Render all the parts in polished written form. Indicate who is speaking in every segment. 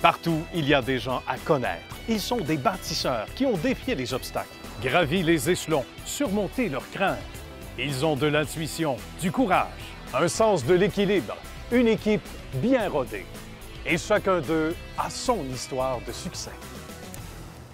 Speaker 1: Partout, il y a des gens à connaître. Ils sont des bâtisseurs qui ont défié les obstacles, gravi les échelons, surmonté leurs craintes. Ils ont de l'intuition, du courage, un sens de l'équilibre, une équipe bien rodée. Et chacun d'eux a son histoire de succès.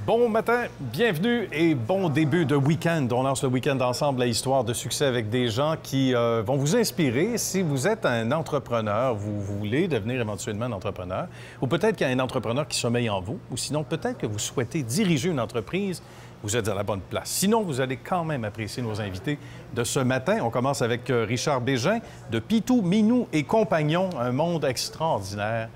Speaker 1: Bon matin, bienvenue et bon début de week-end. On lance le week-end ensemble la histoire de succès avec des gens qui vont vous inspirer. Si vous êtes un entrepreneur, vous voulez devenir éventuellement un entrepreneur, ou peut-être qu'il y a un entrepreneur qui sommeille en vous, ou sinon peut-être que vous souhaitez diriger une entreprise, vous êtes à la bonne place. Sinon, vous allez quand même apprécier nos invités de ce matin. On commence avec Richard Bégin de Pitou, Minou et Compagnons, un monde extraordinaire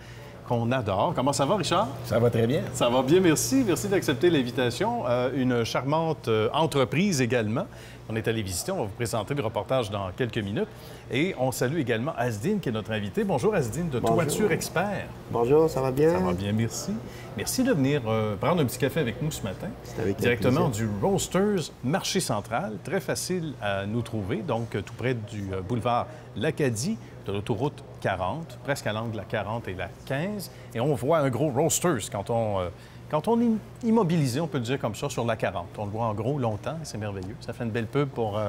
Speaker 1: qu'on adore. Comment ça va, Richard?
Speaker 2: Ça va très bien.
Speaker 1: Ça va bien, merci. Merci d'accepter l'invitation. Une charmante entreprise également. On est allé visiter. On va vous présenter le reportage dans quelques minutes. Et on salue également Asdine, qui est notre invité. Bonjour, Asdine, de Toiture Expert.
Speaker 3: Bonjour, ça va bien?
Speaker 1: Ça va bien, merci. Merci de venir prendre un petit café avec nous ce matin.
Speaker 3: C'est avec
Speaker 1: directement du Roasters Marché Central. Très facile à nous trouver, donc tout près du boulevard L'Acadie, de l'autoroute 40, presque à l'angle de la 40 et la 15. Et on voit un gros Roasters quand on est immobilisé, on peut le dire comme ça, sur la 40. On le voit en gros longtemps, c'est merveilleux. Ça fait une belle pub pour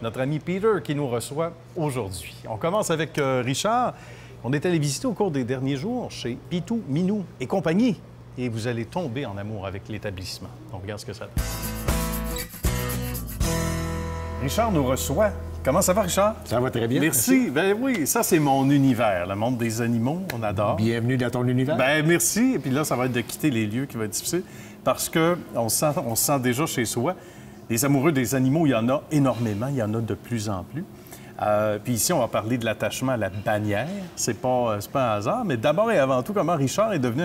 Speaker 1: notre ami Peter qui nous reçoit aujourd'hui. On commence avec Richard. On est allé visiter au cours des derniers jours chez Pitou, Minou et compagnie. Et vous allez tomber en amour avec l'établissement. On regarde ce que ça donne. Richard nous reçoit. Comment ça va, Richard?
Speaker 2: Ça va très bien.
Speaker 1: Merci. Ben oui, ça, c'est mon univers, le monde des animaux. On adore.
Speaker 2: Bienvenue dans ton univers.
Speaker 1: Ben merci. Et puis là, ça va être de quitter les lieux qui va être difficile parce qu'on se sent déjà chez soi. Les amoureux des animaux, il y en a énormément. Il y en a de plus en plus. Puis ici, on va parler de l'attachement à la bannière. C'est pas un hasard. Mais d'abord et avant tout, comment Richard est devenu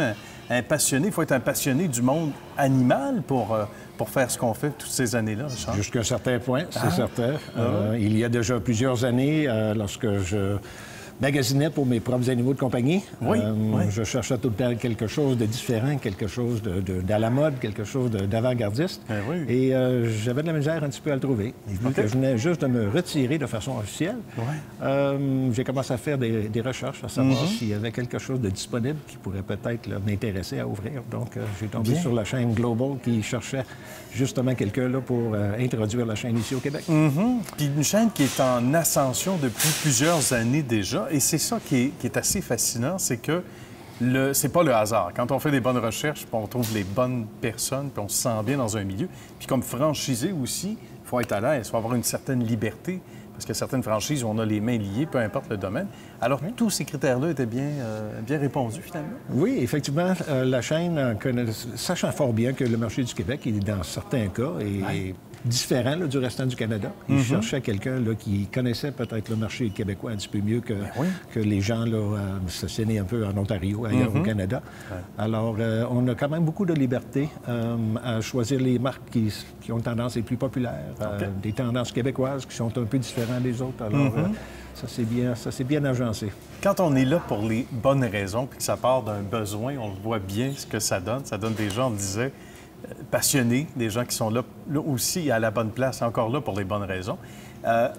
Speaker 1: un passionné. Il faut être un passionné du monde animal pour faire ce qu'on fait toutes ces années-là, Richard.
Speaker 2: Jusqu'à un certain point, c'est certain. Il y a déjà plusieurs années, lorsque je magasinais pour mes propres animaux de compagnie, je cherchais tout le temps quelque chose de différent, quelque chose d'à la mode, quelque chose d'avant-gardiste. Et j'avais de la misère un petit peu à le trouver. Vu que je venais juste de me retirer de façon officielle, j'ai commencé à faire des recherches, à savoir s'il y avait quelque chose de disponible qui pourrait peut-être m'intéresser à ouvrir. Donc, j'ai tombé sur la chaîne Global qui cherchait justement quelqu'un là pour introduire la chaîne ici au Québec.
Speaker 1: Puis une chaîne qui est en ascension depuis plusieurs années déjà. Et c'est ça qui est assez fascinant, c'est que c'est pas le hasard. Quand on fait des bonnes recherches, puis on trouve les bonnes personnes, puis on se sent bien dans un milieu. Puis comme franchisé aussi, il faut être à l'aise, il faut avoir une certaine liberté. Parce que certaines franchises où on a les mains liées, peu importe le domaine. Alors, tous ces critères-là étaient bien répondus, finalement?
Speaker 2: Oui, effectivement, la chaîne, sachant fort bien que le marché du Québec, il est dans certains cas, est différent là, du restant du Canada. Il cherchait quelqu'un là, qui connaissait peut-être le marché québécois un petit peu mieux que les gens là, stationnés un peu en Ontario, ailleurs au Canada. Alors, on a quand même beaucoup de liberté à choisir les marques qui ont tendance les plus populaires, des tendances québécoises qui sont un peu différentes des autres. Alors, ça c'est bien agencé.
Speaker 1: Quand on est là pour les bonnes raisons, puis que ça part d'un besoin, on le voit bien ce que ça donne. Ça donne des gens, on disait, passionnés, des gens qui sont là aussi à la bonne place, encore là pour les bonnes raisons.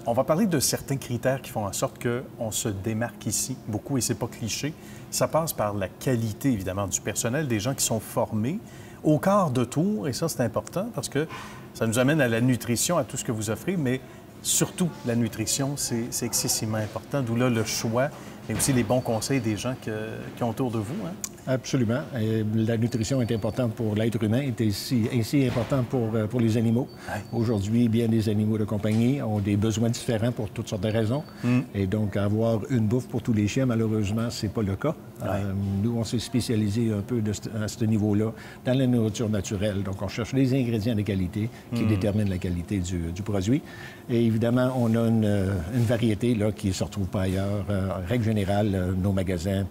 Speaker 1: On va parler de certains critères qui font en sorte qu'on se démarque ici beaucoup, et c'est pas cliché. Ça passe par la qualité, évidemment, du personnel, des gens qui sont formés au quart de tour, et ça, c'est important parce que ça nous amène à la nutrition, à tout ce que vous offrez, mais surtout, la nutrition, c'est excessivement important, d'où là le choix, mais aussi les bons conseils des gens qui ont autour de vous. Hein?
Speaker 2: Absolument. Et la nutrition est importante pour l'être humain, est ainsi importante pour les animaux. Aujourd'hui, bien des animaux de compagnie ont des besoins différents pour toutes sortes de raisons. Et donc, avoir une bouffe pour tous les chiens, malheureusement, c'est pas le cas. Nous, on s'est spécialisé un peu à ce niveau-là dans la nourriture naturelle. Donc, on cherche les ingrédients de qualité qui déterminent la qualité du produit. Et évidemment, on a une variété là, qui ne se retrouve pas ailleurs. En règle générale, nos magasins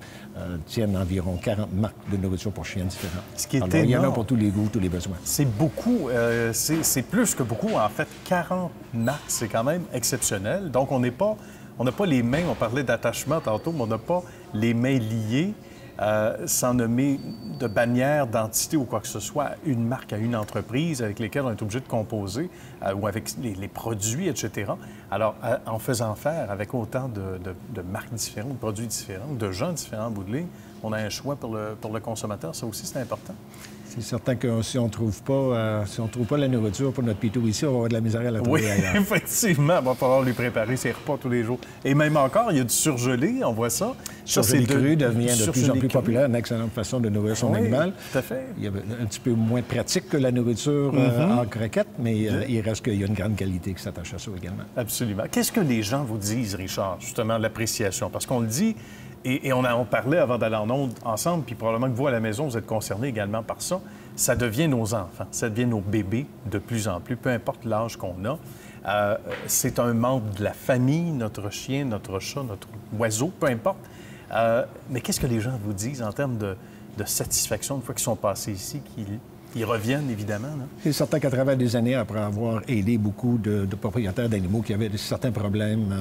Speaker 2: tiennent environ 40 marques de nourriture pour chiens différentes.
Speaker 1: Ce qui est
Speaker 2: Alors, il y en a pour tous les goûts, tous les besoins.
Speaker 1: C'est beaucoup. C'est plus que beaucoup. En fait, 40 marques, c'est quand même exceptionnel. Donc, on n'a pas les mains, on parlait d'attachement tantôt, mais on n'a pas les mains liées sans nommer de bannière, d'entité ou quoi que ce soit, une marque à une entreprise avec lesquelles on est obligé de composer ou avec les produits, etc. Alors, en faisant faire avec autant de marques différentes, de produits différents, de gens différents en bout de ligne, on a un choix pour le consommateur. Ça aussi, c'est important.
Speaker 2: C'est certain que si on ne trouve pas la nourriture pour notre pitou ici, on va avoir de la misère à la trouver ailleurs.
Speaker 1: Oui, effectivement. Il va falloir lui préparer ses repas tous les jours. Et même encore, il y a du surgelé, on voit ça.
Speaker 2: Surgelé cru devient de plus en plus populaire, une excellente façon de nourrir son animal.
Speaker 1: Tout à fait.
Speaker 2: Il y a un petit peu moins pratique que la nourriture en croquette, mais il reste qu'il y a une grande qualité qui s'attache à ça également.
Speaker 1: Absolument. Qu'est-ce que les gens vous disent, Richard, justement, l'appréciation? Parce qu'on le dit, et on parlait avant d'aller en ondes ensemble, puis probablement que vous, à la maison, vous êtes concernés également par ça. Ça devient nos enfants, ça devient nos bébés de plus en plus, peu importe l'âge qu'on a. C'est un membre de la famille, notre chien, notre chat, notre oiseau, peu importe. Mais qu'est-ce que les gens vous disent en termes de satisfaction une fois qu'ils sont passés ici, qu'ils reviennent, évidemment?
Speaker 2: C'est certain qu'à travers des années, après avoir aidé beaucoup de propriétaires d'animaux qui avaient certains problèmes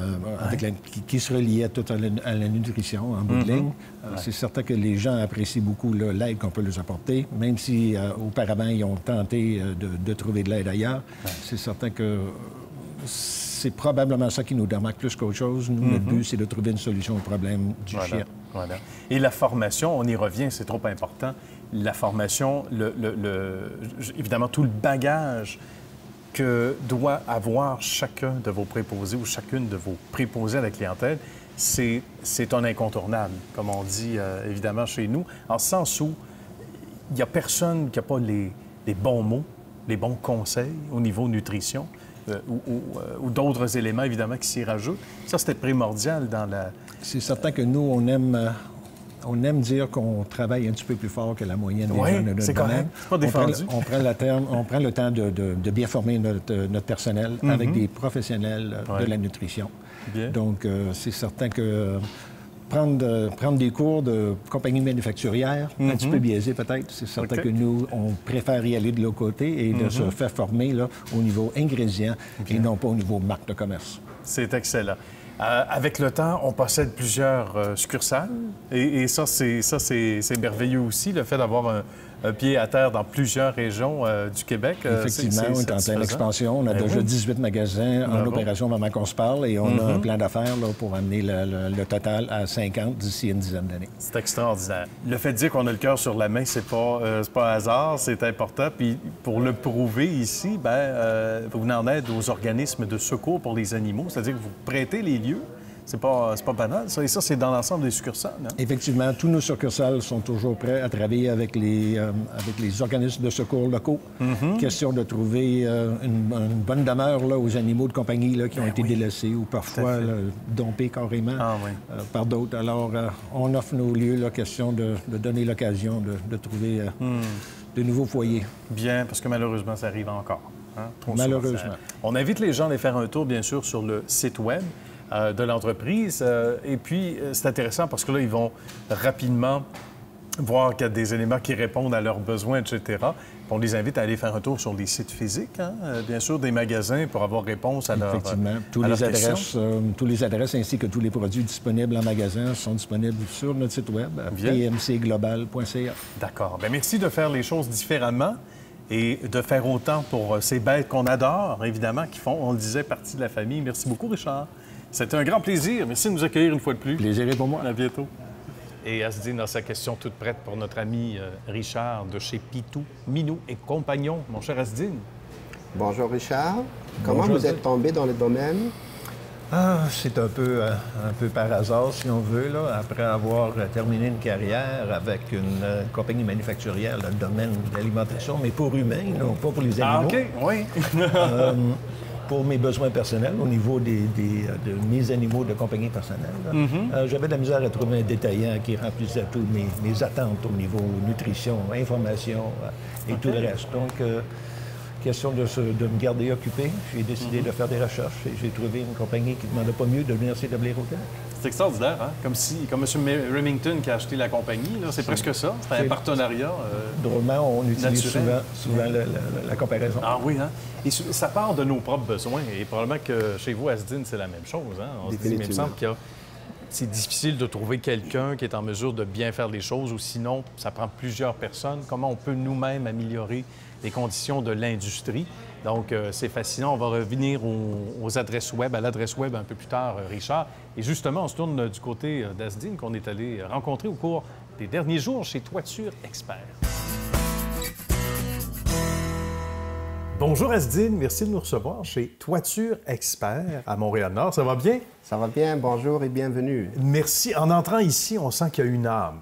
Speaker 2: qui se reliaient tout à la nutrition, en bout de ligne, c'est certain que les gens apprécient beaucoup l'aide qu'on peut leur apporter, même si auparavant, ils ont tenté de trouver de l'aide ailleurs. C'est certain que c'est probablement ça qui nous démarque plus qu'autre chose. Nous, notre but, c'est de trouver une solution au problème du chien.
Speaker 1: Voilà. Et la formation, on y revient, c'est trop important. La formation, évidemment, tout le bagage que doit avoir chacun de vos préposés ou chacune de vos préposés à la clientèle, c'est un incontournable, comme on dit évidemment chez nous, en ce sens où il n'y a personne qui n'a pas les bons mots, les bons conseils au niveau nutrition. Ou d'autres éléments, évidemment, qui s'y rajoutent. Ça, c'était primordial dans la...
Speaker 2: C'est certain que nous, on aime dire qu'on travaille un petit peu plus fort que la moyenne des gens de notre domaine.
Speaker 1: C'est pas défendu.
Speaker 2: On prend le temps de bien former notre personnel avec des professionnels de la nutrition.
Speaker 1: Bien.
Speaker 2: Donc, c'est certain que prendre des cours de compagnie manufacturière, un petit peu biaisé peut-être. C'est certain que nous, on préfère y aller de l'autre côté et de se faire former là, au niveau ingrédients et non pas au niveau marque de commerce.
Speaker 1: C'est excellent. Avec le temps, on possède plusieurs succursales et ça, c'est merveilleux aussi, le fait d'avoir un pied à terre dans plusieurs régions du Québec.
Speaker 2: Effectivement, on est en pleine expansion. On a déjà 18 magasins en opération au moment qu'on se parle et on a un plan d'affaires pour amener le total à 50 d'ici une dizaine d'années.
Speaker 1: C'est extraordinaire. Le fait de dire qu'on a le cœur sur la main, c'est pas un hasard, c'est important. Puis pour le prouver ici, vous venez en aide aux organismes de secours pour les animaux, c'est-à-dire que vous prêtez les lieux. C'est pas banal, ça. Et ça, c'est dans l'ensemble des succursales, hein? Effectivement,
Speaker 2: tous nos succursales sont toujours prêts à travailler avec les organismes de secours locaux. Question de trouver une bonne demeure là, aux animaux de compagnie là, qui ont été délaissés ou parfois dompés carrément par d'autres. Alors, on offre nos lieux, là, question de donner l'occasion de trouver de nouveaux foyers.
Speaker 1: Bien, parce que malheureusement, ça arrive encore. Hein?
Speaker 2: Malheureusement.
Speaker 1: On invite les gens à aller faire un tour, bien sûr, sur le site Web de l'entreprise. Et puis, c'est intéressant parce que là, ils vont rapidement voir qu'il y a des éléments qui répondent à leurs besoins, etc. On les invite à aller faire un tour sur les sites physiques, hein? Bien sûr, des magasins pour avoir réponse à leurs
Speaker 2: Effectivement. Tous les adresses ainsi que tous les produits disponibles en magasin sont disponibles sur notre site Web, pmcglobal.ca.
Speaker 1: D'accord. Bien, merci de faire les choses différemment et de faire autant pour ces bêtes qu'on adore, évidemment, qui font, on le disait, partie de la famille. Merci beaucoup, Richard. C'était un grand plaisir. Merci de nous accueillir une fois de plus.
Speaker 2: Plaisir est pour moi.
Speaker 1: À bientôt. Et Asdine a sa question toute prête pour notre ami Richard de chez Pitou, Minou et Compagnon. Mon cher Asdine.
Speaker 3: Bonjour Richard. Comment vous êtes tombé dans le domaine?
Speaker 2: C'est un peu par hasard, si on veut, là, après avoir terminé une carrière avec une compagnie manufacturière dans le domaine de l'alimentation, mais pour humains, là, pas pour les animaux.
Speaker 1: Ah, OK, oui.
Speaker 2: Pour mes besoins personnels, au niveau de mes animaux de compagnie personnelle, j'avais de la misère à trouver un détaillant qui remplissait toutes mes attentes au niveau nutrition, information et tout le reste. Donc, question de me garder occupé, j'ai décidé de faire des recherches et j'ai trouvé une compagnie qui ne demandait pas mieux de venir s'établir au Québec.
Speaker 1: C'est extraordinaire, hein? Comme M. Remington qui a acheté la compagnie, c'est presque ça. C'est un partenariat.
Speaker 2: Drôlement, on utilise souvent la comparaison.
Speaker 1: Ah oui, hein? Et ça part de nos propres besoins. Et probablement que chez vous, Asdine, c'est la même chose. Hein? On se dit, mais il me semble que c'est difficile de trouver quelqu'un qui est en mesure de bien faire les choses ou sinon, ça prend plusieurs personnes. Comment on peut nous-mêmes améliorer les conditions de l'industrie? Donc, c'est fascinant. On va revenir aux adresses web, à l'adresse web un peu plus tard, Richard. Et justement, on se tourne du côté d'Asdine qu'on est allé rencontrer au cours les derniers jours chez Toiture Expert. Bonjour Asdine, merci de nous recevoir chez Toiture Expert à Montréal-Nord. Ça va bien?
Speaker 3: Ça va bien, bonjour et bienvenue.
Speaker 1: Merci. En entrant ici, on sent qu'il y a une âme.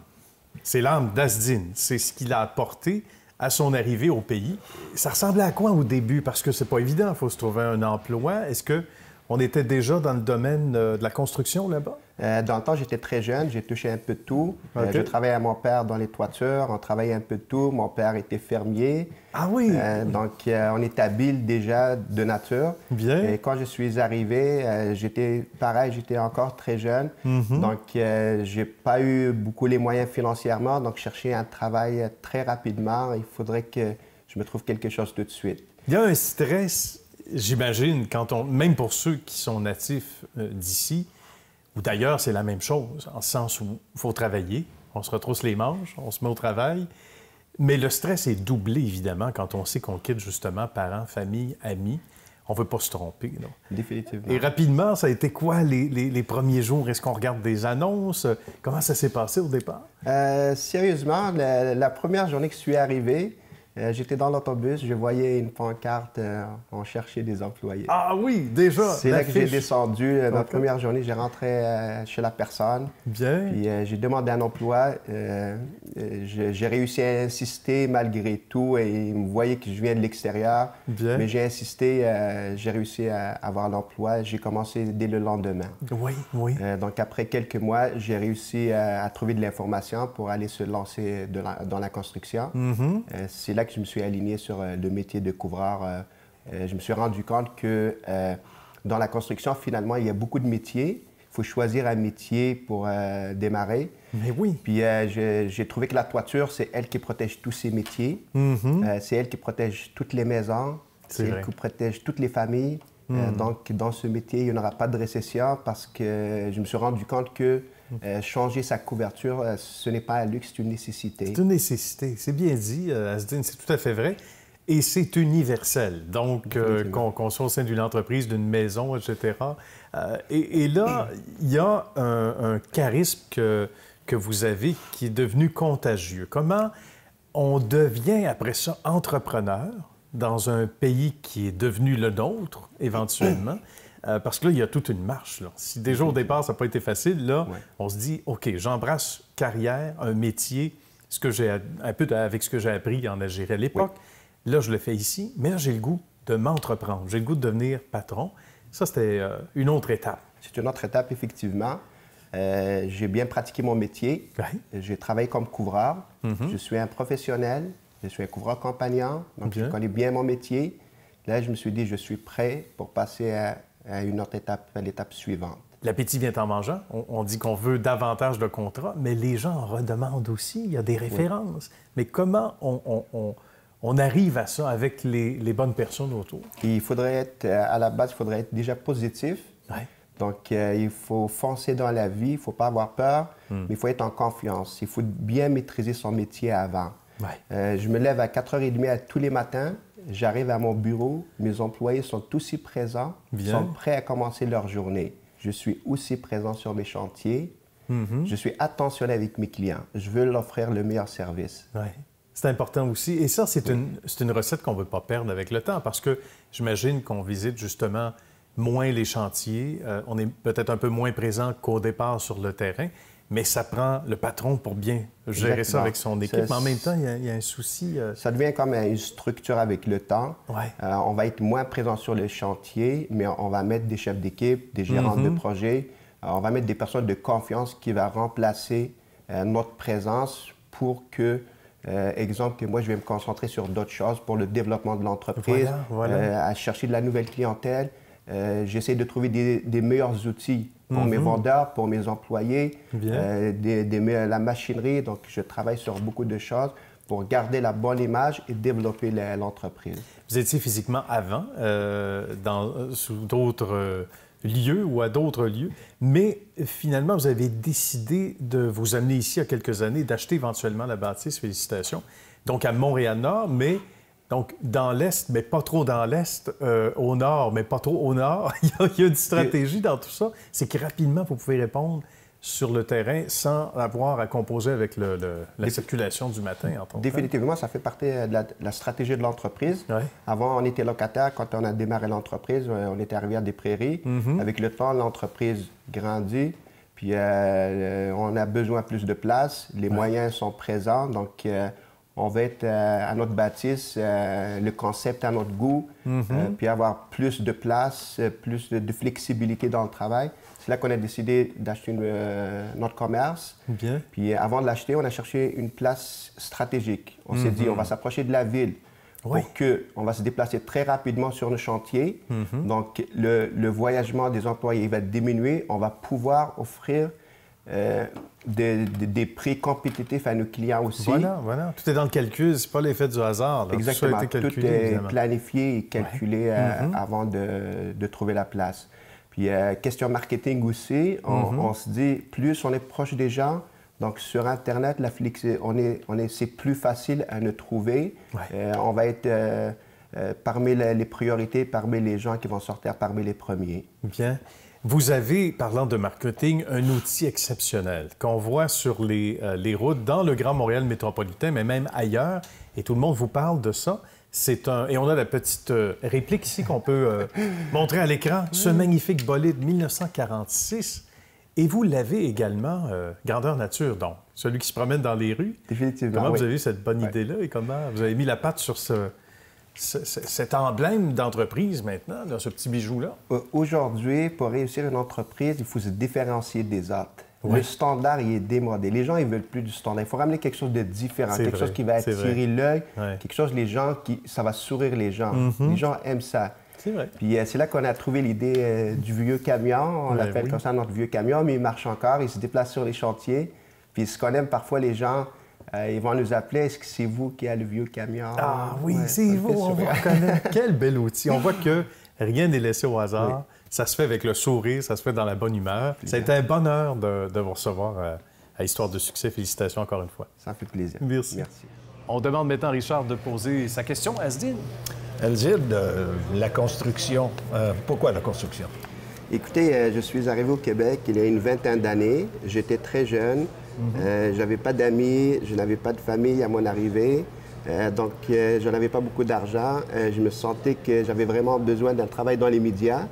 Speaker 1: C'est l'âme d'Asdine. C'est ce qu'il a apporté à son arrivée au pays. Ça ressemblait à quoi au début? Parce que c'est pas évident, il faut se trouver un emploi. Est-ce qu'on était déjà dans le domaine de la construction là-bas?
Speaker 3: Dans le temps, j'étais très jeune, j'ai touché un peu de tout.
Speaker 1: Okay.
Speaker 3: Je travaillais à mon père dans les toitures, on travaillait un peu de tout. Mon père était fermier.
Speaker 1: Ah oui?
Speaker 3: Donc, on est habile déjà de nature.
Speaker 1: Bien.
Speaker 3: Et quand je suis arrivé, j'étais encore très jeune. Donc, j'ai pas eu beaucoup les moyens financièrement. Donc, chercher un travail très rapidement. Il faudrait que je me trouve quelque chose tout de suite.
Speaker 1: Il y a un stress, j'imagine, même pour ceux qui sont natifs d'ici, ou d'ailleurs, c'est la même chose, en sens où il faut travailler, on se retrousse les manches, on se met au travail, mais le stress est doublé, évidemment, quand on sait qu'on quitte justement parents, famille, amis. On ne veut pas se tromper, non?
Speaker 3: Définitivement.
Speaker 1: Et rapidement, ça a été quoi les premiers jours? Est-ce qu'on regarde des annonces? Comment ça s'est passé au départ?
Speaker 3: Sérieusement, la première journée que je suis arrivé, j'étais dans l'autobus, je voyais une pancarte, on cherchait des employés.
Speaker 1: Ah oui, déjà!
Speaker 3: C'est là que j'ai descendu. Ma première journée, j'ai rentré chez la personne.
Speaker 1: Bien.
Speaker 3: Puis j'ai demandé un emploi. J'ai réussi à insister malgré tout et ils me voyaient que je viens de l'extérieur.
Speaker 1: Bien.
Speaker 3: Mais j'ai insisté, j'ai réussi à avoir l'emploi. J'ai commencé dès le lendemain.
Speaker 1: Oui, oui.
Speaker 3: Donc après quelques mois, j'ai réussi à trouver de l'information pour aller se lancer dans la construction. C'est là que je me suis aligné sur le métier de couvreur. Je me suis rendu compte que dans la construction, finalement, il y a beaucoup de métiers. Il faut choisir un métier pour démarrer.
Speaker 1: Mais oui.
Speaker 3: Puis j'ai trouvé que la toiture, c'est elle qui protège tous ces métiers. C'est elle qui protège toutes les maisons. C'est elle qui protège toutes les familles. Donc, dans ce métier, il n'y aura pas de récession parce que je me suis rendu compte que changer sa couverture, ce n'est pas un luxe, c'est une nécessité.
Speaker 1: C'est une nécessité. C'est bien dit, Asdine, c'est tout à fait vrai. Et c'est universel. Donc, qu'on soit au sein d'une entreprise, d'une maison, etc. Et là, il y a un charisme que vous avez qui est devenu contagieux. Comment on devient, après ça, entrepreneur dans un pays qui est devenu le nôtre, éventuellement? Parce que là, il y a toute une marche. Là. Si déjà au départ, ça n'a pas été facile, là, on se dit, OK, j'embrasse carrière, un métier, un peu avec ce que j'ai appris en Algérie à l'époque. Oui. Là, je le fais ici, mais là, j'ai le goût de m'entreprendre. J'ai le goût de devenir patron. Ça, c'était une autre étape.
Speaker 3: C'est une autre étape, effectivement. J'ai bien pratiqué mon métier.
Speaker 1: Oui.
Speaker 3: J'ai travaillé comme couvreur. Je suis un professionnel. Je suis un couvreur compagnon. Donc, je connais bien mon métier. Là, je me suis dit, je suis prêt pour passer à une autre étape, à l'étape suivante.
Speaker 1: L'appétit vient en mangeant. On dit qu'on veut davantage de contrats, mais les gens en redemandent aussi. Il y a des références. Mais comment on arrive à ça avec les bonnes personnes autour?
Speaker 3: Il faudrait être, à la base, il faudrait être déjà positif.
Speaker 1: Ouais.
Speaker 3: Donc, il faut foncer dans la vie, il ne faut pas avoir peur, mais il faut être en confiance. Il faut bien maîtriser son métier avant. Ouais. Je me lève à 4h30 tous les matins. J'arrive à mon bureau, mes employés sont aussi présents, sont prêts à commencer leur journée. Je suis aussi présent sur mes chantiers. Je suis attentionné avec mes clients. Je veux leur offrir le meilleur service.
Speaker 1: Ouais. C'est important aussi. Et ça, c'est une recette qu'on ne veut pas perdre avec le temps parce que j'imagine qu'on visite justement moins les chantiers. On est peut-être un peu moins présent qu'au départ sur le terrain. Mais ça prend le patron pour bien gérer ça avec son équipe. Mais en même temps, il y a un souci.
Speaker 3: Ça devient comme une structure avec le temps.
Speaker 1: Ouais.
Speaker 3: On va être moins présent sur le chantier, mais on va mettre des chefs d'équipe, des gérants de projet. On va mettre des personnes de confiance qui vont remplacer notre présence pour que, exemple, que moi, je vais me concentrer sur d'autres choses pour le développement de l'entreprise, à chercher de la nouvelle clientèle. J'essaie de trouver des meilleurs outils pour mes vendeurs, pour mes employés, la machinerie. Donc, je travaille sur beaucoup de choses pour garder la bonne image et développer l'entreprise.
Speaker 1: Vous étiez physiquement avant, sous d'autres lieux ou à d'autres lieux, mais finalement, vous avez décidé de vous amener ici il y a quelques années, d'acheter éventuellement la bâtisse, félicitations, donc à Montréal-Nord, mais donc dans l'Est, mais pas trop dans l'Est, au Nord, mais pas trop au Nord. Il y a une stratégie dans tout ça, c'est que rapidement, vous pouvez répondre sur le terrain sans avoir à composer avec la circulation du matin en tant que
Speaker 3: Définitivement, ça fait partie de la stratégie de l'entreprise.
Speaker 1: Ouais.
Speaker 3: Avant, on était locataire. Quand on a démarré l'entreprise, on était arrivé à des prairies. Avec le temps, l'entreprise grandit. Puis on a besoin de plus de place. Les moyens sont présents. Donc, on va être à notre bâtisse, le concept à notre goût, puis avoir plus de place, plus de flexibilité dans le travail. C'est là qu'on a décidé d'acheter notre commerce.
Speaker 1: Bien.
Speaker 3: Puis avant de l'acheter, on a cherché une place stratégique. On s'est dit, on va s'approcher de la ville pour qu'on va se déplacer très rapidement sur nos chantiers. Donc, le voyagement des employés va diminuer. On va pouvoir offrir des prix compétitifs à nos clients aussi.
Speaker 1: Voilà. Tout est dans le calcul, c'est pas l'effet du hasard. Là.
Speaker 3: Exactement. Tout est
Speaker 1: évidemment.
Speaker 3: planifié et calculé avant de trouver la place. Puis, question marketing aussi, on se dit, plus on est proche des gens, donc sur Internet, c'est plus facile à nous trouver. On va être parmi les priorités, parmi les gens qui vont sortir parmi les premiers.
Speaker 1: Bien. Vous avez, parlant de marketing, un outil exceptionnel qu'on voit sur les routes dans le Grand Montréal métropolitain, mais même ailleurs, et tout le monde vous parle de ça. Et on a la petite réplique ici qu'on peut montrer à l'écran, ce magnifique bolide de 1946. Et vous l'avez également, grandeur nature, donc, celui qui se promène dans les rues.
Speaker 3: Définitivement,
Speaker 1: Comment vous avez eu cette bonne idée-là et comment vous avez mis la patte sur cet emblème d'entreprise maintenant, là, ce petit bijou-là?
Speaker 3: Aujourd'hui, pour réussir une entreprise, il faut se différencier des autres. Le standard, il est démodé. Les gens, ils ne veulent plus du standard. Il faut ramener quelque chose de différent, chose qui va attirer l'œil, quelque chose, ça va sourire les gens. Les gens aiment ça.
Speaker 1: C'est vrai.
Speaker 3: Puis c'est là qu'on a trouvé l'idée du vieux camion. On l'appelle comme ça notre vieux camion, mais il marche encore, il se déplace sur les chantiers. Puis ce qu'on aime parfois, les gens, ils vont nous appeler, est-ce que c'est vous qui avez le vieux camion?
Speaker 1: Ah oui, c'est vous, on vous reconnaît. Quel bel outil. On voit que rien n'est laissé au hasard. Ça se fait avec le sourire, ça se fait dans la bonne humeur. Ça a été un bonheur de vous recevoir à Histoire de succès. Félicitations encore une fois.
Speaker 3: Ça fait plaisir.
Speaker 1: Merci. On demande maintenant à Richard de poser sa question à Asdine.
Speaker 2: Elzid, la construction. Pourquoi la construction?
Speaker 3: Écoutez, je suis arrivé au Québec il y a une vingtaine d'années. J'étais très jeune. Je n'avais pas d'amis, je n'avais pas de famille à mon arrivée. Donc, je n'avais pas beaucoup d'argent. Je me sentais que j'avais vraiment besoin d'un travail dans les médias.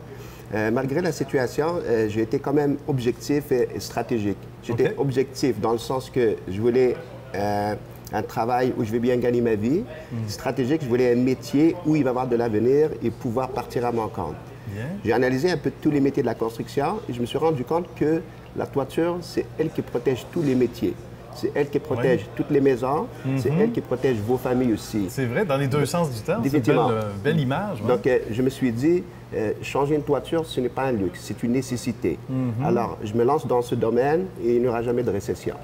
Speaker 3: Malgré la situation, j'ai été quand même objectif et stratégique. J'étais objectif dans le sens que je voulais un travail où je vais bien gagner ma vie. Stratégique, je voulais un métier où il va y avoir de l'avenir et pouvoir partir à mon compte. J'ai analysé un peu tous les métiers de la construction et je me suis rendu compte que la toiture, c'est elle qui protège tous les métiers. C'est elle qui protège toutes les maisons. C'est elle qui protège vos familles aussi.
Speaker 1: C'est vrai, dans les deux sens du terme. C'est
Speaker 3: Définitivement.
Speaker 1: une belle image.
Speaker 3: Donc, je me suis dit, changer une toiture, ce n'est pas un luxe, c'est une nécessité. Alors, je me lance dans ce domaine et il n'y aura jamais de récession.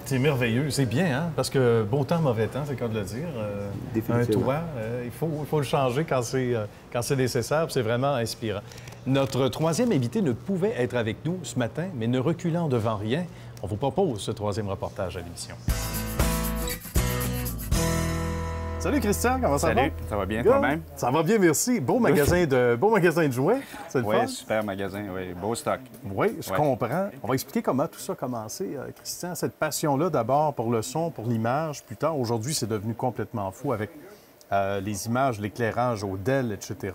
Speaker 1: C'est merveilleux. C'est bien, hein? Parce que beau temps, mauvais temps, c'est le cas de le dire. Un toit, il faut le changer quand c'est nécessaire. C'est vraiment inspirant. Notre troisième invité ne pouvait être avec nous ce matin, mais ne reculant devant rien, on vous propose ce troisième reportage à l'émission. Salut Christian, comment ça va?
Speaker 4: Salut, ça va bien toi-même?
Speaker 1: Ça va bien, merci. Beau magasin de jouets, c'est le fun?
Speaker 4: Oui, super magasin, oui, beau stock.
Speaker 1: Oui, je comprends. On va expliquer comment tout ça a commencé, Christian. Cette passion-là, d'abord pour le son, pour l'image. Plus tard, aujourd'hui, c'est devenu complètement fou avec les images, l'éclairage au DEL, etc.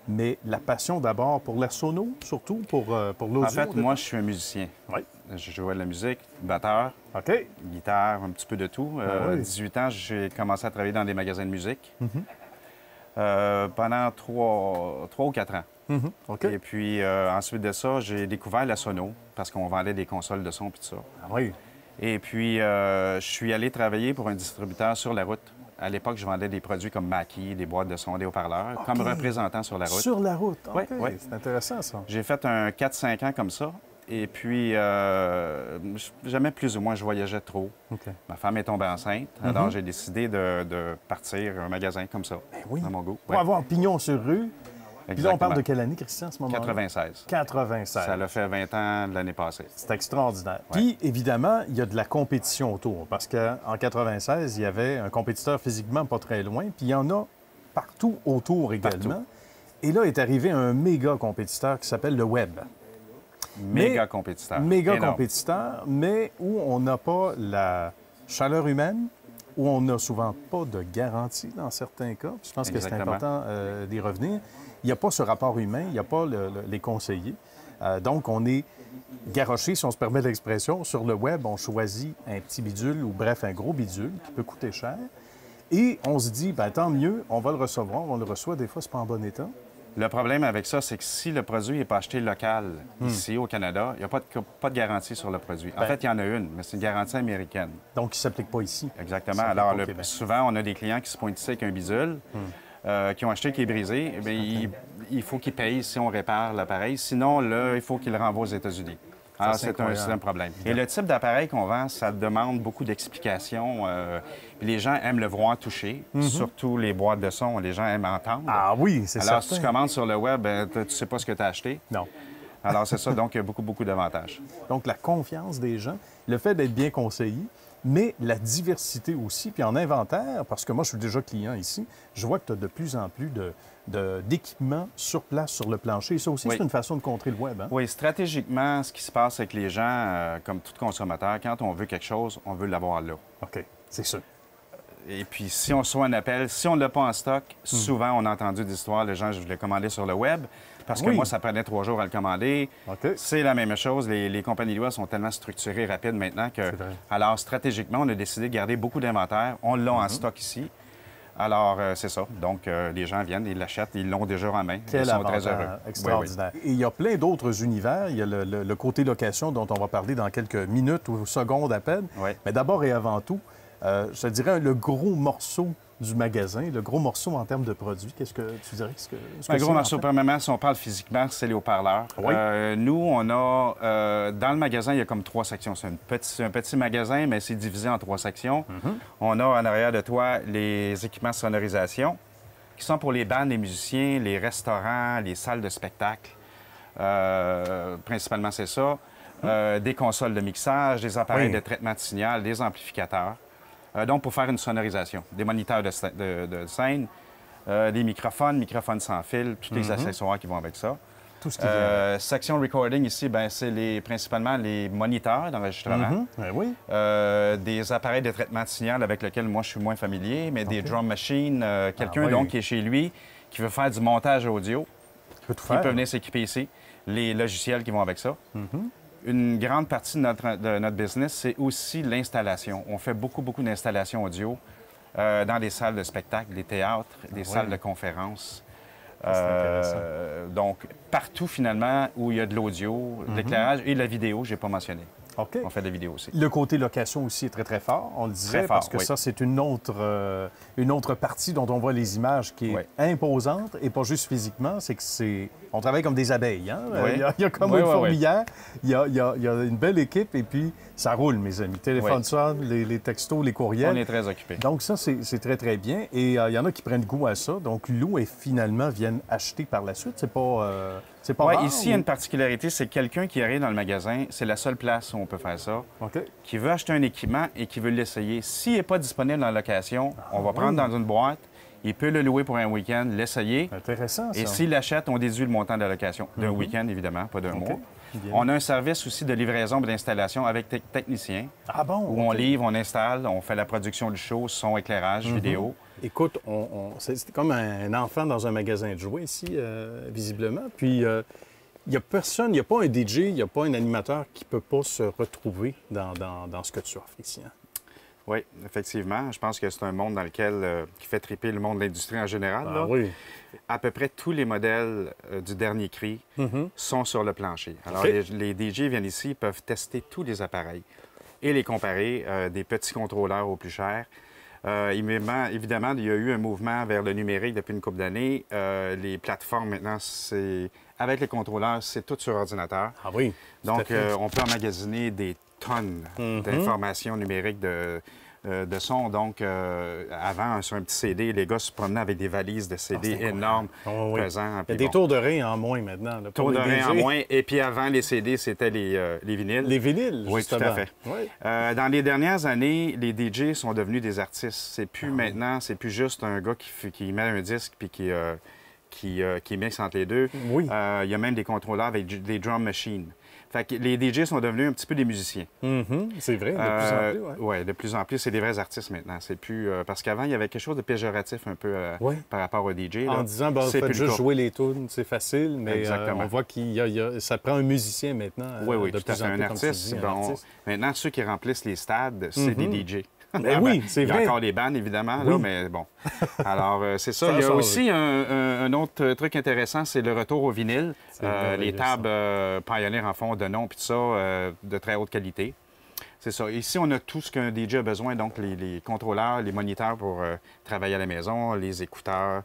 Speaker 1: Mais la passion d'abord pour la sono, surtout pour l'audio.
Speaker 4: En fait, moi, je suis un musicien.
Speaker 1: Oui.
Speaker 4: Je jouais de la musique, batteur, guitare, un petit peu de tout. À 18 ans, j'ai commencé à travailler dans des magasins de musique pendant 3 ou 4 ans. Et puis, ensuite de ça, j'ai découvert la sono parce qu'on vendait des consoles de son et tout ça.
Speaker 1: Ah oui.
Speaker 4: Et puis, je suis allé travailler pour un distributeur sur la route. À l'époque, je vendais des produits comme Mackie, des boîtes de son, des haut-parleurs, comme représentant sur la route.
Speaker 1: Sur la route,
Speaker 4: Oui.
Speaker 1: C'est intéressant, ça.
Speaker 4: J'ai fait un 4-5 ans comme ça. Et puis, jamais plus ou moins, je voyageais trop. Ma femme est tombée enceinte, alors j'ai décidé de partir un magasin comme ça, dans mon goût.
Speaker 1: Pour avoir pignon sur rue. Puis là, on parle de quelle année, Christian, à ce moment-là?
Speaker 4: 96.
Speaker 1: 96.
Speaker 4: Ça l'a fait 20 ans l'année passée.
Speaker 1: C'est extraordinaire. Puis, évidemment, il y a de la compétition autour, parce qu'en 96, il y avait un compétiteur physiquement pas très loin, puis il y en a partout autour également. Et là est arrivé un méga compétiteur qui s'appelle le Web.
Speaker 4: méga compétiteur.
Speaker 1: Méga
Speaker 4: Énorme.
Speaker 1: compétiteur, mais où on n'a pas la chaleur humaine, où on n'a souvent pas de garantie dans certains cas. Je pense que c'est
Speaker 4: Exactement.
Speaker 1: important d'y revenir. Il n'y a pas ce rapport humain, il n'y a pas les conseillers. Donc, on est garroché, si on se permet l'expression. Sur le web, on choisit un petit bidule ou bref, un gros bidule qui peut coûter cher. Et on se dit, bien, tant mieux, on va le recevoir. On le reçoit, des fois, c'est pas en bon état.
Speaker 4: Le problème avec ça, c'est que si le produit n'est pas acheté local ici au Canada, il n'y a pas de garantie sur le produit. En fait, il y en a une, mais c'est une garantie américaine.
Speaker 1: Donc, il ne s'applique pas ici.
Speaker 4: Exactement.
Speaker 1: Ça s'applique
Speaker 4: Alors,
Speaker 1: pas au Québec.
Speaker 4: souvent, on a des clients qui se pointent ici avec un bidule, qui ont acheté qui est brisé. Eh bien, il faut qu'ils payent si on répare l'appareil. Sinon, là, il faut qu'ils le renvoient aux États-Unis. Alors,
Speaker 1: c'est
Speaker 4: c'est un problème. Et le type d'appareil qu'on vend, ça demande beaucoup d'explications. Puis les gens aiment le voir toucher, surtout les boîtes de son, les gens aiment entendre.
Speaker 1: Ah oui, c'est
Speaker 4: Alors,
Speaker 1: certain.
Speaker 4: si tu commandes sur le web, tu ne sais pas ce que tu as acheté.
Speaker 1: Non.
Speaker 4: Alors, c'est ça. Donc, il y a beaucoup, beaucoup d'avantages.
Speaker 1: Donc, la confiance des gens, le fait d'être bien conseillé, mais la diversité aussi. Puis en inventaire, parce que moi, je suis déjà client ici, je vois que tu as de plus en plus d'équipements sur place, sur le plancher. Et ça aussi,
Speaker 4: Oui.
Speaker 1: c'est une façon de contrer le web. Hein?
Speaker 4: Oui, stratégiquement, ce qui se passe avec les gens, comme tout consommateur, quand on veut quelque chose, on veut l'avoir là.
Speaker 1: OK, c'est ça.
Speaker 4: Et puis, si on reçoit un appel, si on ne l'a pas en stock, souvent, on a entendu des histoires, les gens, je voulais commander sur le web, parce que
Speaker 1: Oui.
Speaker 4: moi, ça prenait 3 jours à le commander.
Speaker 1: OK.
Speaker 4: C'est la même chose. Les compagnies de web sont tellement structurées, rapides maintenant que...
Speaker 1: C'est vrai.
Speaker 4: Alors, stratégiquement, on a décidé de garder beaucoup d'inventaire. On l'a en stock ici. Alors, c'est ça. Donc, les gens viennent, ils l'achètent, ils l'ont déjà en main.
Speaker 1: Quel
Speaker 4: Ils sont
Speaker 1: avantage
Speaker 4: très heureux.
Speaker 1: extraordinaire. Et il y a plein d'autres univers. Il y a le côté location dont on va parler dans quelques minutes ou secondes à peine.
Speaker 4: Oui.
Speaker 1: Mais d'abord et avant tout, je te dirais le gros morceau du magasin, le gros morceau en termes de produits. Qu'est-ce que tu dirais?
Speaker 4: Un gros morceau, premièrement, si on parle physiquement, c'est les haut-parleurs.
Speaker 1: Oui.
Speaker 4: Nous, on a, dans le magasin, il y a comme 3 sections. C'est un petit magasin, mais c'est divisé en 3 sections. On a en arrière de toi les équipements de sonorisation, qui sont pour les bandes, les musiciens, les restaurants, les salles de spectacle. Principalement, c'est ça. Des consoles de mixage, des appareils
Speaker 1: Oui.
Speaker 4: de traitement de signal, des amplificateurs. Donc, pour faire une sonorisation, des moniteurs de scène, des microphones sans fil, tous les accessoires qui vont avec ça.
Speaker 1: Tout ce qui vient.
Speaker 4: Section recording ici, ben, c'est principalement les moniteurs d'enregistrement.
Speaker 1: Oui.
Speaker 4: Des appareils de traitement de signal avec lesquels moi je suis moins familier, mais des drum machines, quelqu'un
Speaker 1: oui.
Speaker 4: donc qui est chez lui, qui veut faire du montage audio,
Speaker 1: Tu peux tout
Speaker 4: il
Speaker 1: faire.
Speaker 4: peut venir s'équiper ici, les logiciels qui vont avec ça. Une grande partie de notre business, c'est aussi l'installation. On fait beaucoup, beaucoup d'installations audio dans des salles de spectacle, des théâtres, des salles de conférences. Donc, partout, finalement, où il y a de l'audio, de l'éclairage et de la vidéo, je n'ai pas mentionné.
Speaker 1: OK.
Speaker 4: On fait de la vidéo aussi.
Speaker 1: Le côté location aussi est très, très fort. On le disait
Speaker 4: Très fort,
Speaker 1: parce que
Speaker 4: oui.
Speaker 1: ça, c'est une autre partie dont on voit les images qui est
Speaker 4: Oui.
Speaker 1: imposante et pas juste physiquement, c'est que c'est... On travaille comme des abeilles. Hein?
Speaker 4: Oui.
Speaker 1: Il y a comme
Speaker 4: Oui,
Speaker 1: une
Speaker 4: oui, oui.
Speaker 1: fourmilière. Il y a une belle équipe et puis ça roule, mes amis. Téléphone
Speaker 4: Oui.
Speaker 1: sonne, les textos, les courriels.
Speaker 4: On est très occupés.
Speaker 1: Donc ça, c'est très, très bien. Et il y en a qui prennent goût à ça. Donc, louent et finalement viennent acheter par la suite. C'est pas
Speaker 4: Ouais,
Speaker 1: rare,
Speaker 4: ici, il y a
Speaker 1: ou-
Speaker 4: une particularité, c'est que quelqu'un qui arrive dans le magasin, c'est la seule place où on peut faire ça,
Speaker 1: OK.
Speaker 4: qui veut acheter un équipement et qui veut l'essayer. S'il n'est pas disponible dans la location, on va prendre dans une boîte, il peut le louer pour un week-end, l'essayer.
Speaker 1: Intéressant, ça.
Speaker 4: Et s'il l'achète, on déduit le montant de la location. D'un week-end, évidemment, pas d'un mois.
Speaker 1: Bien.
Speaker 4: On a un service aussi de livraison et d'installation avec techniciens,
Speaker 1: Ah bon?
Speaker 4: où on
Speaker 1: OK.
Speaker 4: livre, on installe, on fait la production du show, son, éclairage, vidéo.
Speaker 1: Écoute, c'est comme un enfant dans un magasin de jouets ici, visiblement. Puis, il n'y a personne, il n'y a pas un DJ, il n'y a pas un animateur qui ne peut pas se retrouver dans ce que tu offres ici. Hein?
Speaker 4: Oui, effectivement. Je pense que c'est un monde dans lequel, qui fait triper le monde de l'industrie en général. là.
Speaker 1: oui.
Speaker 4: À peu près tous les modèles du dernier cri sont sur le plancher. Alors,
Speaker 1: OK.
Speaker 4: les DJ viennent ici, ils peuvent tester tous les appareils et les comparer, des petits contrôleurs aux plus chers. Évidemment, il y a eu un mouvement vers le numérique depuis une couple d'années. Les plateformes, maintenant, avec les contrôleurs, c'est tout sur ordinateur.
Speaker 1: Ah oui. tout à
Speaker 4: Donc,
Speaker 1: fait.
Speaker 4: on peut emmagasiner des tonnes d'informations numériques de son. Donc, avant, sur un petit CD, les gars se promenaient avec des valises de CD énormes,
Speaker 1: Oh, oui.
Speaker 4: pesants.
Speaker 1: Il y a
Speaker 4: Puis
Speaker 1: des
Speaker 4: bon,
Speaker 1: tours de rein en moins maintenant. Là, pour
Speaker 4: tours de
Speaker 1: les
Speaker 4: rein en
Speaker 1: DJ.
Speaker 4: moins. Et puis avant, les CD, c'était les vinyles.
Speaker 1: Les vinyles,
Speaker 4: Oui, tout à
Speaker 1: justement.
Speaker 4: fait.
Speaker 1: Oui.
Speaker 4: Dans les dernières années, les DJ sont devenus des artistes. C'est plus maintenant, c'est plus juste un gars qui met un disque puis qui qui mixe entre les deux.
Speaker 5: Oui.
Speaker 4: Il y a même des contrôleurs avec des drum machines. Fait que les DJ sont devenus un petit peu des musiciens.
Speaker 5: C'est vrai, de plus en plus. Ouais.
Speaker 4: Oui, de plus en plus, c'est des vrais artistes maintenant. C'est plus parce qu'avant, il y avait quelque chose de péjoratif un peu par rapport aux DJ.
Speaker 5: En
Speaker 4: là.
Speaker 5: disant, ben,
Speaker 4: C'est
Speaker 5: faites
Speaker 4: plus
Speaker 5: juste
Speaker 4: court.
Speaker 5: jouer les tunes, c'est facile, mais
Speaker 4: Exactement.
Speaker 5: on voit ça prend un musicien maintenant.
Speaker 4: Oui,
Speaker 5: de
Speaker 4: tout à
Speaker 5: plus
Speaker 4: fait.
Speaker 5: en
Speaker 4: Un
Speaker 5: plus, comme tu
Speaker 4: artiste.
Speaker 5: dis,
Speaker 4: Bon,
Speaker 5: artiste.
Speaker 4: maintenant, ceux qui remplissent les stades, c'est des DJ.
Speaker 5: Ben oui, c'est
Speaker 4: Il y a
Speaker 5: vrai.
Speaker 4: encore des bandes, évidemment,
Speaker 5: Oui.
Speaker 4: là, mais bon. Alors, c'est ça.
Speaker 5: Ça a
Speaker 4: Il y a
Speaker 5: changé.
Speaker 4: aussi un autre truc intéressant, c'est le retour au vinyle.
Speaker 5: merveilleux,
Speaker 4: Les tables Pioneer en font de nom, puis tout ça, de très haute qualité. C'est ça. Ici, on a tout ce qu'un DJ a besoin, donc les contrôleurs, les moniteurs pour travailler à la maison, les écouteurs,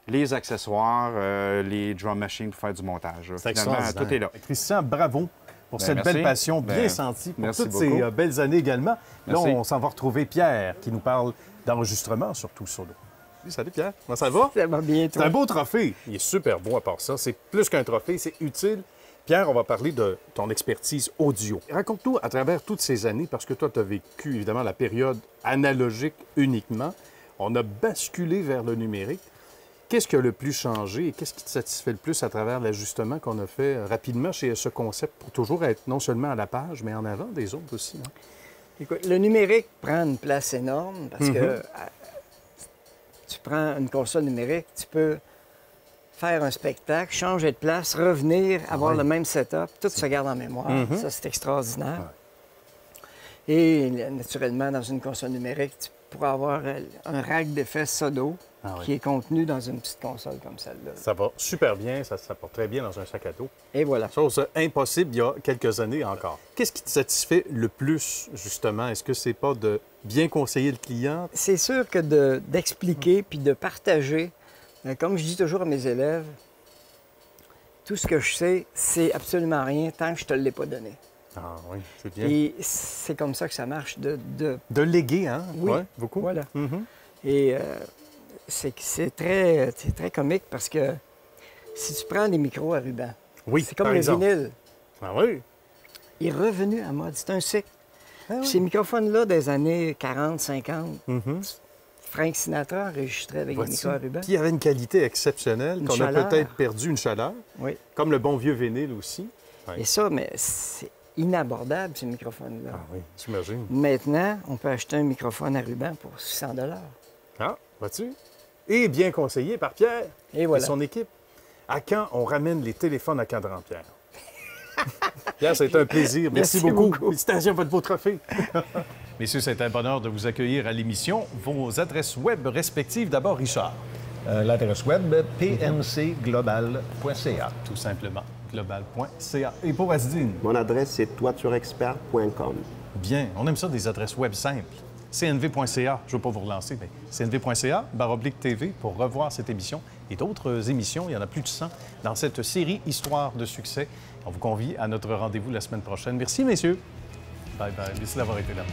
Speaker 4: les accessoires, les drum machines pour faire du montage.
Speaker 5: C'est
Speaker 4: Finalement,
Speaker 5: extraordinaire.
Speaker 4: tout est là.
Speaker 5: Christian, bravo pour cette
Speaker 4: merci.
Speaker 5: belle passion bien
Speaker 4: Ben,
Speaker 5: sentie, pour
Speaker 4: merci
Speaker 5: toutes
Speaker 4: beaucoup.
Speaker 5: ces belles années également. Là,
Speaker 4: Merci.
Speaker 5: on s'en va retrouver Pierre qui nous parle d'enregistrement, surtout solo. Oui, salut Pierre, comment ça va?
Speaker 6: Ça va bien,
Speaker 5: C'est
Speaker 6: toi.
Speaker 5: un beau trophée. Il est super beau à part ça. C'est plus qu'un trophée, c'est utile. Pierre, on va parler de ton expertise audio. Raconte-nous à travers toutes ces années, parce que toi, tu as vécu évidemment la période analogique uniquement. On a basculé vers le numérique. Qu'est-ce qui a le plus changé et qu'est-ce qui te satisfait le plus à travers l'ajustement qu'on a fait rapidement chez ce concept pour toujours être non seulement à la page, mais en avant des autres aussi? Hein?
Speaker 6: Écoute, le numérique prend une place énorme parce que tu prends une console numérique, tu peux faire un spectacle, changer de place, revenir, avoir le même setup, tout se garde en mémoire. Ça, c'est extraordinaire. Et naturellement, dans une console numérique, tu pourras avoir un rack d'effets sodo qui est contenu dans une petite console comme celle-là.
Speaker 5: Ça va super bien, ça porte très bien dans un sac à dos.
Speaker 6: Et voilà.
Speaker 5: Chose impossible il y a quelques années encore. Qu'est-ce qui te satisfait le plus, justement? Est-ce que c'est pas de bien conseiller le client?
Speaker 6: C'est sûr que d'expliquer puis de partager, comme je dis toujours à mes élèves, tout ce que je sais, c'est absolument rien tant que je te l'ai pas donné.
Speaker 5: Ah oui, c'est bien.
Speaker 6: Et c'est comme ça que ça marche
Speaker 5: De léguer, hein?
Speaker 6: Oui,
Speaker 5: Ouais, beaucoup.
Speaker 6: voilà.
Speaker 5: Mhm.
Speaker 6: Et c'est très comique parce que si tu prends des micros à ruban,
Speaker 5: Oui,
Speaker 6: c'est comme
Speaker 5: par
Speaker 6: le
Speaker 5: exemple.
Speaker 6: vinyle.
Speaker 5: Ah oui?
Speaker 6: Il est revenu à mode. C'est un cycle.
Speaker 5: Ah oui.
Speaker 6: Ces microphones-là des années 40, 50, Frank Sinatra enregistrait avec des
Speaker 5: Voici.
Speaker 6: micros à ruban.
Speaker 5: Puis il y avait une qualité exceptionnelle
Speaker 6: Une
Speaker 5: qu'on a
Speaker 6: chaleur.
Speaker 5: peut-être perdu, une chaleur,
Speaker 6: Oui.
Speaker 5: comme le bon vieux vinyle aussi.
Speaker 6: Et ça, mais c'est inabordable, ces microphones-là.
Speaker 5: Ah oui, j'imagine.
Speaker 6: Maintenant, on peut acheter un microphone à ruban pour 600 $.
Speaker 5: Ah, vois-tu? Et bien conseillé par Pierre
Speaker 6: Et voilà.
Speaker 5: et son équipe. À quand on ramène les téléphones à cadran, Pierre? Pierre, ça a été un plaisir. Merci,
Speaker 6: Merci
Speaker 5: beaucoup.
Speaker 6: beaucoup.
Speaker 5: Félicitations pour votre beau trophée.
Speaker 1: Messieurs, c'est un bonheur de vous accueillir à l'émission. Vos adresses web respectives, d'abord, Richard.
Speaker 2: L'adresse web, pmcglobal.ca.
Speaker 1: Tout simplement, global.ca. Et pour Asdine?
Speaker 3: Mon adresse, c'est toiturexpert.com.
Speaker 1: Bien, on aime ça, des adresses web simples. cnv.ca, je ne veux pas vous relancer, mais cnv.ca/TV pour revoir cette émission et d'autres émissions. Il y en a plus de 100 dans cette série Histoire de succès. On vous convie à notre rendez-vous la semaine prochaine. Merci, messieurs. Bye bye. Merci d'avoir été là.